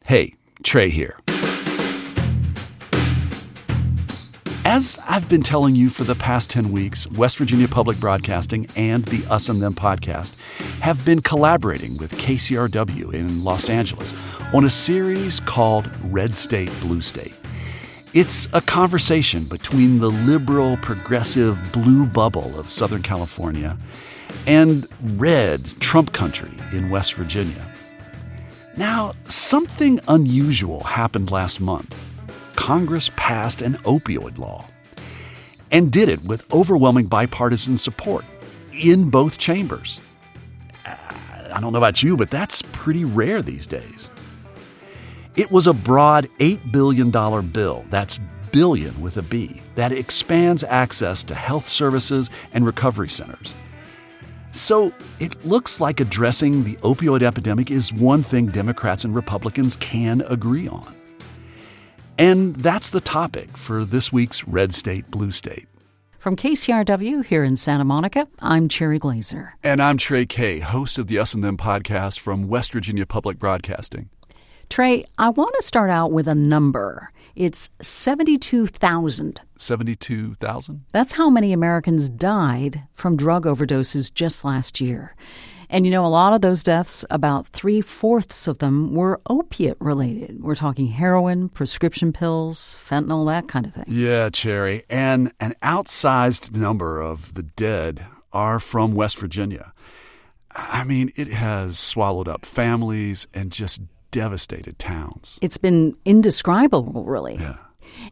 Hey, Trey here. As I've been telling you for the past 10 weeks, West Virginia Public Broadcasting and the Us and Them podcast have been collaborating with KCRW in Los Angeles on a series called Red State, Blue State. It's a conversation between the liberal, progressive blue bubble of Southern California and red Trump country in West Virginia. Now, something unusual happened last month. Congress passed an opioid law and did it with overwhelming bipartisan support in both chambers. I don't know about you, but that's pretty rare these days. It was a broad $8 billion bill, that's billion with a B, that expands access to health services and recovery centers. So it looks like addressing the opioid epidemic is one thing Democrats and Republicans can agree on. And that's the topic for this week's Red State, Blue State. From KCRW here in Santa Monica, I'm Chery Glaser. And I'm Trey K., host of the Us and Them podcast from West Virginia Public Broadcasting. Trey, I want to start out with a number. It's 72,000. 72,000? That's how many Americans died from drug overdoses just last year. And you know, a lot of those deaths, about 3/4 of them were opiate-related. We're talking heroin, prescription pills, fentanyl, that kind of thing. Yeah, Chery. And an outsized number of the dead are from West Virginia. I mean, it has swallowed up families and just devastated towns. It's been indescribable, really. Yeah.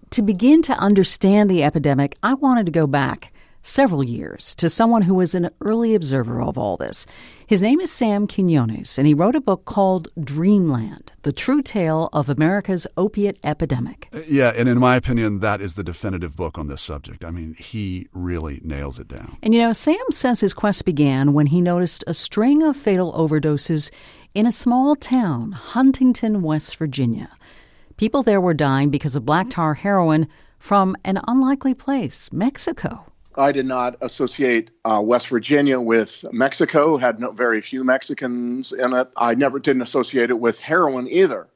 To begin to understand the epidemic, I wanted to go back several years to someone who was an early observer of all this. His name is Sam Quinones, and he wrote a book called Dreamland, The True Tale of America's Opiate Epidemic. Yeah, and in my opinion, that is the definitive book on this subject. I mean, he really nails it down. And you know, Sam says his quest began when he noticed a string of fatal overdoses in a small town, Huntington, West Virginia. People there were dying because of black tar heroin from an unlikely place, Mexico. I did not associate West Virginia with Mexico, had very few Mexicans in it. I didn't associate it with heroin either.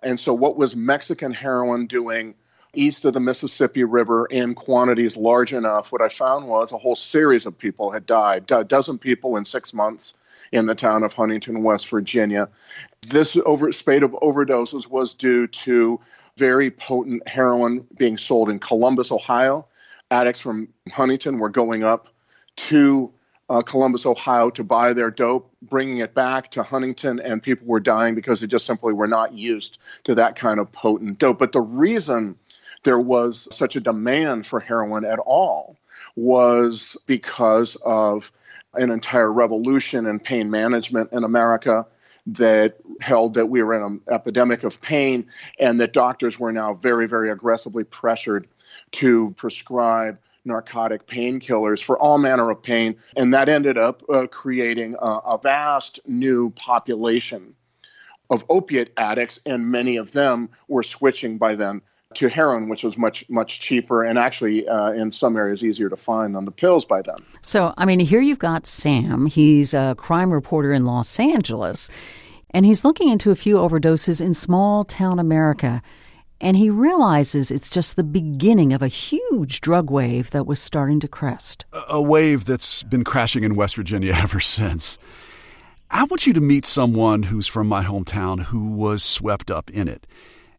And so what was Mexican heroin doing east of the Mississippi River in quantities large enough? What I found was a whole series of people had died, a dozen people in 6 months in the town of Huntington, West Virginia. This spate of overdoses was due to very potent heroin being sold in Columbus, Ohio. Addicts from Huntington were going up to Columbus, Ohio to buy their dope, bringing it back to Huntington, and people were dying because they just simply were not used to that kind of potent dope. But the reason there was such a demand for heroin at all was because of an entire revolution in pain management in America that held that we were in an epidemic of pain and that doctors were now very, very aggressively pressured to prescribe narcotic painkillers for all manner of pain. And that ended up creating a vast new population of opiate addicts, and many of them were switching by then to heroin, which was much, much cheaper and actually in some areas easier to find than the pills by then. So, I mean, here you've got Sam. He's a crime reporter in Los Angeles, and he's looking into a few overdoses in small-town America. And he realizes it's just the beginning of a huge drug wave that was starting to crest. A wave that's been crashing in West Virginia ever since. I want you to meet someone who's from my hometown who was swept up in it.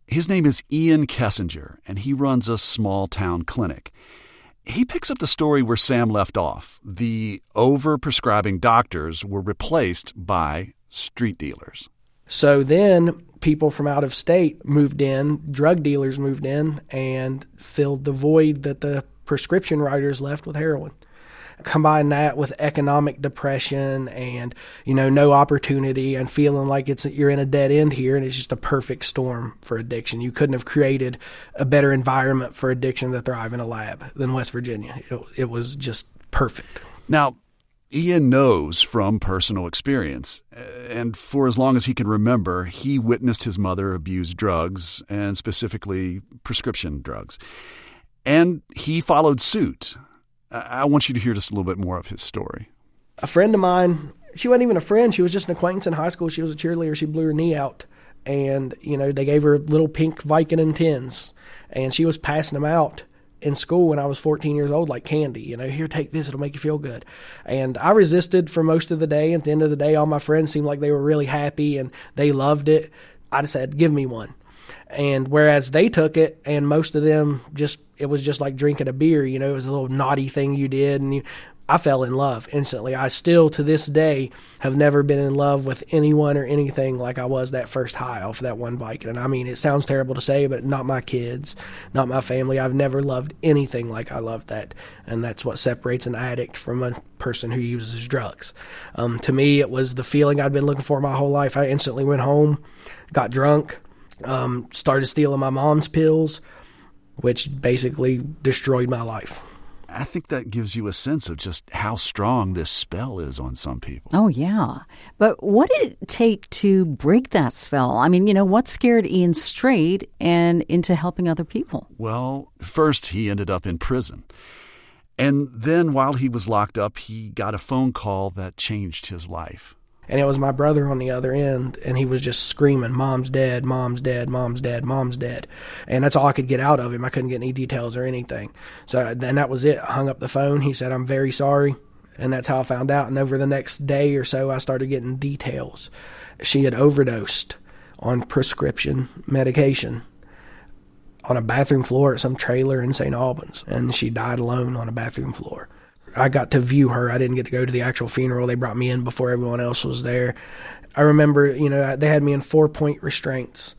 His name is Ian Kessinger, and he runs a small-town clinic. He picks up the story where Sam left off. The over-prescribing doctors were replaced by street dealers. So then people from out of state moved in, drug dealers moved in, and filled the void that the prescription writers left with heroin. Combine that with economic depression and, no opportunity and feeling like you're in a dead end here, and it's just a perfect storm for addiction. You couldn't have created a better environment for addiction to thrive in a lab than West Virginia. It was just perfect. Now, Ian knows from personal experience, and for as long as he can remember, he witnessed his mother abuse drugs, and specifically prescription drugs. And he followed suit. I want you to hear just a little bit more of his story. A friend of mine, she wasn't even a friend. She was just an acquaintance in high school. She was a cheerleader. She blew her knee out. and, they gave her little pink Vicodin tins, and she was passing them out in school when I was 14 years old like candy. Here, take this, it'll make you feel good. And I resisted for most of the day. At the end of the day, all my friends seemed like they were really happy and they loved it. I just said, give me one. And whereas they took it, and most of them it was just like drinking a beer, it was a little naughty thing you did, and I fell in love instantly. I still, to this day, have never been in love with anyone or anything like I was that first high off that one Vicodin. I mean, it sounds terrible to say, but not my kids, not my family. I've never loved anything like I loved that, and that's what separates an addict from a person who uses drugs. To me, it was the feeling I'd been looking for my whole life. I instantly went home, got drunk, started stealing my mom's pills, which basically destroyed my life. I think that gives you a sense of just how strong this spell is on some people. Oh, yeah. But what did it take to break that spell? I mean, what scared Ian straight and into helping other people? Well, first he ended up in prison. And then while he was locked up, he got a phone call that changed his life. And it was my brother on the other end, and he was just screaming, "Mom's dead, Mom's dead, Mom's dead, Mom's dead." And that's all I could get out of him. I couldn't get any details or anything. So then that was it. I hung up the phone. He said, "I'm very sorry." And that's how I found out. And over the next day or so, I started getting details. She had overdosed on prescription medication on a bathroom floor at some trailer in St. Albans. And she died alone on a bathroom floor. I got to view her. I didn't get to go to the actual funeral. They brought me in before everyone else was there. I remember, they had me in 4-point restraints,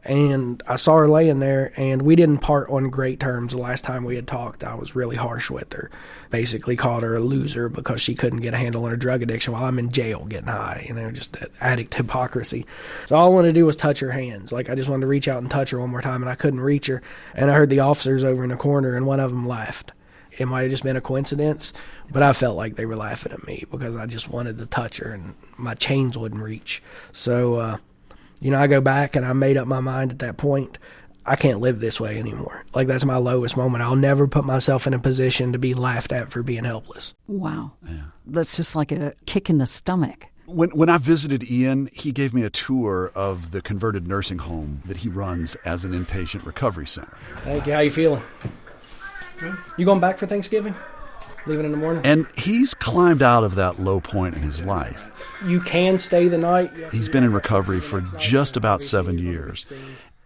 and I saw her laying there, and we didn't part on great terms. The last time we had talked, I was really harsh with her. Basically called her a loser because she couldn't get a handle on her drug addiction while I'm in jail getting high, just that addict hypocrisy. So all I wanted to do was touch her hands. Like, I just wanted to reach out and touch her one more time, and I couldn't reach her. And I heard the officers over in the corner, and one of them laughed. It might have just been a coincidence, but I felt like they were laughing at me because I just wanted to touch her and my chains wouldn't reach. So, I go back and I made up my mind at that point, I can't live this way anymore. Like, that's my lowest moment. I'll never put myself in a position to be laughed at for being helpless. Wow. Yeah. That's just like a kick in the stomach. When I visited Ian, he gave me a tour of the converted nursing home that he runs as an inpatient recovery center. Thank you. How you feeling? You going back for Thanksgiving? Leaving in the morning? And he's climbed out of that low point in his life. You can stay the night. He's been in recovery for just about 7 years.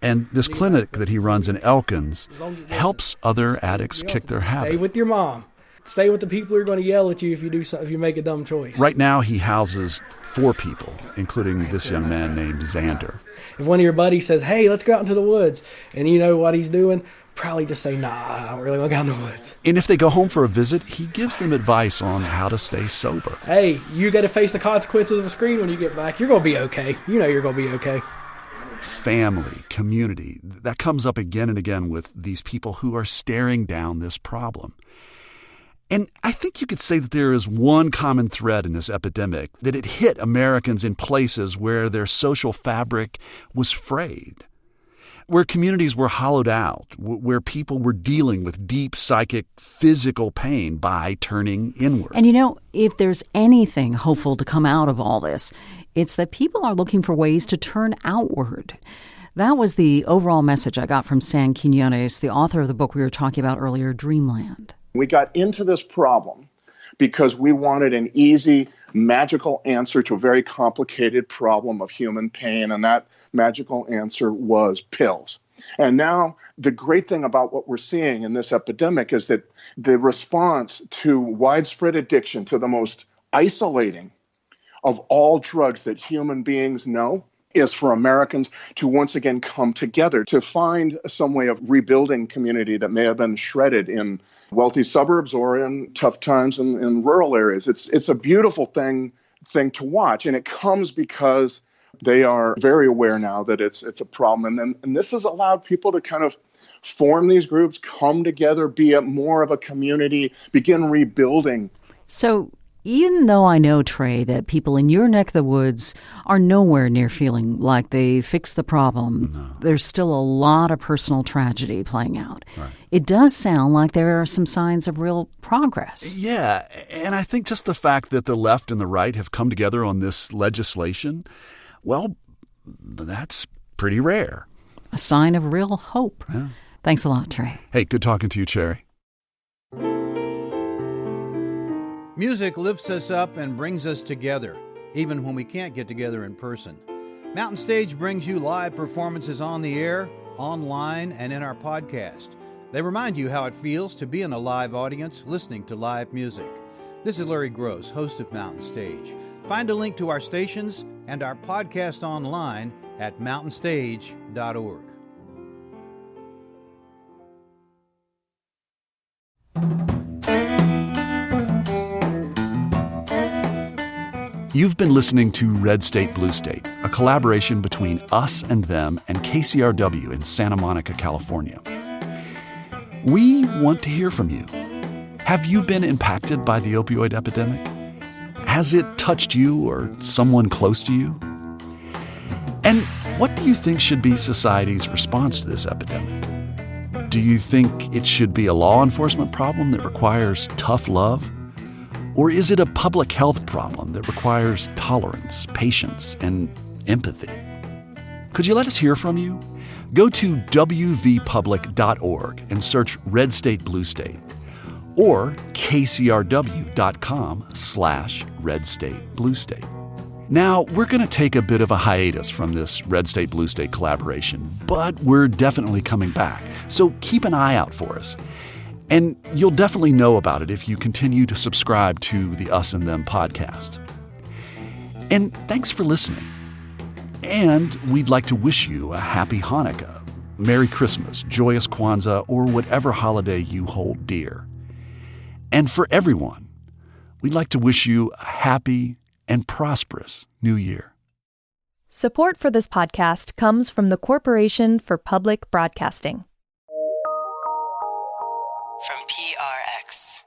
And this clinic that he runs in Elkins helps other addicts kick their habit. Stay with your mom. Stay with the people who are going to yell at you if you make a dumb choice. Right now he houses 4 people, including this young man named Xander. If one of your buddies says, "Hey, let's go out into the woods," and you know what he's doing, probably just say, "Nah, I don't really want to go out in the woods." And if they go home for a visit, he gives them advice on how to stay sober. Hey, you got to face the consequences of a screen when you get back. You're going to be okay. You're going to be okay. Family, community, that comes up again and again with these people who are staring down this problem. And I think you could say that there is one common thread in this epidemic, that it hit Americans in places where their social fabric was frayed, where communities were hollowed out, where people were dealing with deep psychic, physical pain by turning inward. And if there's anything hopeful to come out of all this, it's that people are looking for ways to turn outward. That was the overall message I got from Sam Quinones, the author of the book we were talking about earlier, Dreamland. We got into this problem because we wanted an easy, magical answer to a very complicated problem of human pain, and that magical answer was pills. And now the great thing about what we're seeing in this epidemic is that the response to widespread addiction, to the most isolating of all drugs that human beings know, is for Americans to once again come together, to find some way of rebuilding community that may have been shredded in wealthy suburbs or in tough times in rural areas. It's a beautiful thing to watch, and it comes because they are very aware now that it's a problem. And this has allowed people to kind of form these groups, come together, be more of a community, begin rebuilding. So even though I know, Trey, that people in your neck of the woods are nowhere near feeling like they fixed the problem, there's still a lot of personal tragedy playing out. Right. It does sound like there are some signs of real progress. Yeah, and I think just the fact that the left and the right have come together on this legislation, well, that's pretty rare. A sign of real hope. Yeah. Thanks a lot, Trey. Hey, good talking to you, Chery. Music lifts us up and brings us together, even when we can't get together in person. Mountain Stage brings you live performances on the air, online, and in our podcast. They remind you how it feels to be in a live audience listening to live music. This is Larry Gross, host of Mountain Stage. Find a link to our stations and our podcast online at mountainstage.org. You've been listening to Red State, Blue State, a collaboration between Us and Them and KCRW in Santa Monica, California. We want to hear from you. Have you been impacted by the opioid epidemic? Has it touched you or someone close to you? And what do you think should be society's response to this epidemic? Do you think it should be a law enforcement problem that requires tough love? Or is it a public health problem that requires tolerance, patience, and empathy? Could you let us hear from you? Go to wvpublic.org and search Red State, Blue State, or kcrw.com/Red State, Blue State. Now, we're going to take a bit of a hiatus from this Red State, Blue State collaboration, but we're definitely coming back, so keep an eye out for us. And you'll definitely know about it if you continue to subscribe to the Us and Them podcast. And thanks for listening. And we'd like to wish you a happy Hanukkah, Merry Christmas, joyous Kwanzaa, or whatever holiday you hold dear. And for everyone, we'd like to wish you a happy and prosperous New Year. Support for this podcast comes from the Corporation for Public Broadcasting. From PRX.